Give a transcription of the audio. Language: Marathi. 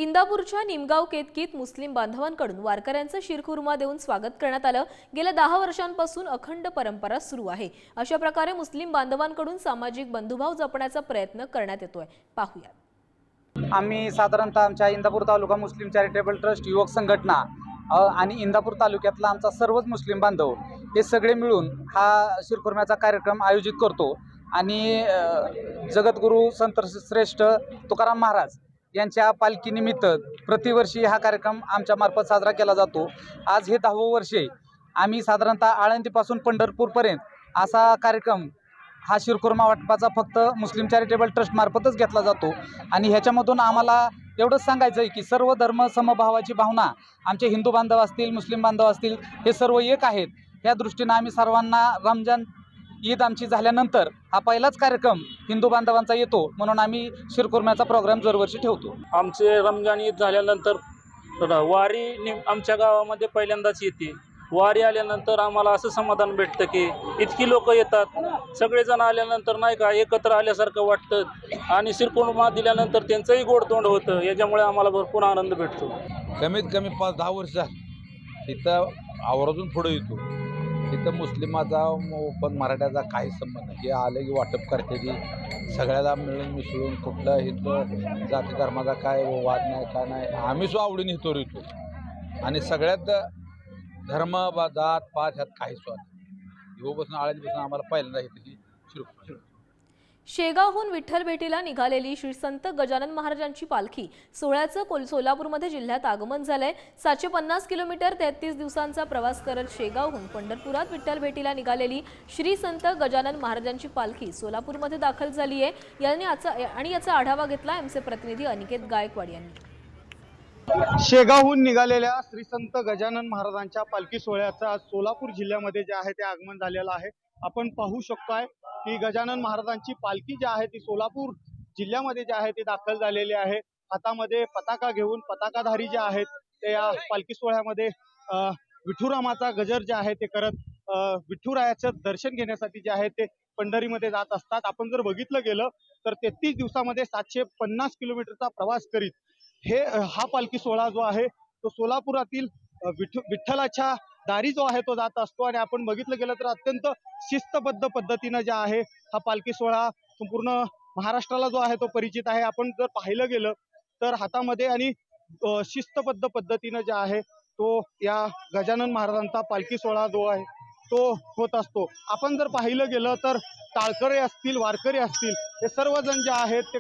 इंदापूरच्या निमगाव केतकीत मुस्लिम बांधवांकडून वारकऱ्यांचं शिरखुर्मा देऊन स्वागत करण्यात आलं। गेल्या 10 वर्षांपासून अखंड परंपरा सुरू आहे। अशा प्रकारे मुस्लिम बांधवांकडून सामाजिक बंधुभाव जपण्याचा प्रयत्न करण्यात येतोय। पाहूया। आम्ही साधारणतः आमच्या इंदापूर तालुका मुस्लिम चॅरिटेबल ट्रस्ट युवक संघटना आणि इंदापूर तालुक्यातला आमचा सर्वच मुस्लिम बांधव हे सगळे मिळून हा शिरखुर्म्याचा कार्यक्रम आयोजित करतो आणि जगद्गुरू संत श्रेष्ठ तुकाराम महाराज यांच्या पालखीनिमित्त प्रतिवर्षी हा कार्यक्रम आमच्या मार्फत साजरा केला जातो। आज हे 10वं वर्ष आहे। आम्ही साधारणतः आळंदीपासून पंढरपूरपर्यंत असा कार्यक्रम हा शिरखुर्मा वाटपाचा फक्त मुस्लिम चॅरिटेबल ट्रस्ट मार्फतच घेतला जातो आणि ह्याच्यामधून आम्हाला एवढंच सांगायचं आहे की सर्व धर्म समभावाची भावना आमचे हिंदू बांधव असतील, मुस्लिम बांधव असतील, हे सर्व एक आहेत। या दृष्टीनं आम्ही सर्वांना रमजान ईद आमची झाल्यानंतर हा पहिलाच कार्यक्रम हिंदू बांधवांचा येतो, म्हणून आम्ही शिरखुर्म्याचा प्रोग्राम दरवर्षी ठेवतो। आमचे रमजान ईद झाल्यानंतर वारी आमच्या गावामध्ये पहिल्यांदाच येते। वारी आल्यानंतर आम्हाला असं समाधान भेटतं की इतकी लोक येतात, सगळेजण आल्यानंतर नाही का एकत्र आल्यासारखं वाटतं आणि शिरखुर्मा दिल्यानंतर त्यांचंही गोडतोंड होतं। याच्यामुळे आम्हाला भरपूर आनंद भेटतो। कमीत कमी 5-10 वर्ष झाली इथं आवर्जून पुढे येतो। इथं मुस्लिमाचा पण मराठ्याचा काही संबंध नाही। हे आले की वाटप करते की सगळ्याला मिळून मिसळून कुठलं इथं जाती धर्माचा काय वाद नाही, काय नाही। आम्ही सो आवडीने इथं येतो आणि सगळ्यात धर्म जात पात ह्यात काही स्वाद येऊपासून आळंदीपासून आम्हाला पहिल्यांदा येते शिरखुर्मा। शेगावहून विठ्ठल भेटीला निघालेली श्री संत गजानन महाराजांची पालखी सोहळ्याचं सोलापूरमध्ये जिल्ह्यात आगमन झालंय। 750 किलोमीटर 33 दिवसांचा प्रवास करत शेगावहून पंढरपुरात विठ्ठल भेटीला निघालेली श्री संत गजानन महाराजांची पालखी सोलापूरमध्ये दाखल झाली आहे। याचा आढावा घेतला आमचे प्रतिनिधी अनिकेत गायकवाड यांनी। शेगावहून निघालेल्या श्री संत गजानन महाराजांच्या पालखी सोहळ्याचा आज सोलापूर जिल्ह्यामध्ये जे आहे ते आगमन झालेलं आहे। आपण पाहू शकतोय की गजानन महाराजांची पालखी जी आहे ती सोलापूर जिल्ह्यामध्ये जे आहे ती दाखल झालेली आहे। हातामध्ये पताका घेऊन पताकाधारी जे आहेत ते या पालखी सोहळ्यामध्ये विठुरामाचा गजर जे आहे ते करत विठुरायाचं दर्शन घेण्यासाठी जे आहे ते पंढरीमध्ये जात असतात। आपण जर बघितलं गेलं तर 33 दिवसामध्ये 750 किलोमीटरचा प्रवास करीत हा पालखी सोहळा जो आहे तो सोलापुरातील विठ्ठलाच्या दारी जो आहे तो जात असतो आणि आपण बघितलं गेलं तर अत्यंत शिस्तबद्ध पद्धतीनं जे आहे हा पालखी सोहळा संपूर्ण महाराष्ट्राला जो आहे तो परिचित आहे। आपण जर पाहिलं गेलं तर हातामध्ये आणि शिस्तबद्ध पद्धतीनं जे आहे तो या गजानन महाराजांचा पालखी सोहळा जो आहे तो होत असतो। आपण जर पाहिलं गेलं तर टाळकरी असतील, वारकरी असतील, हे सर्वजण जे आहेत ते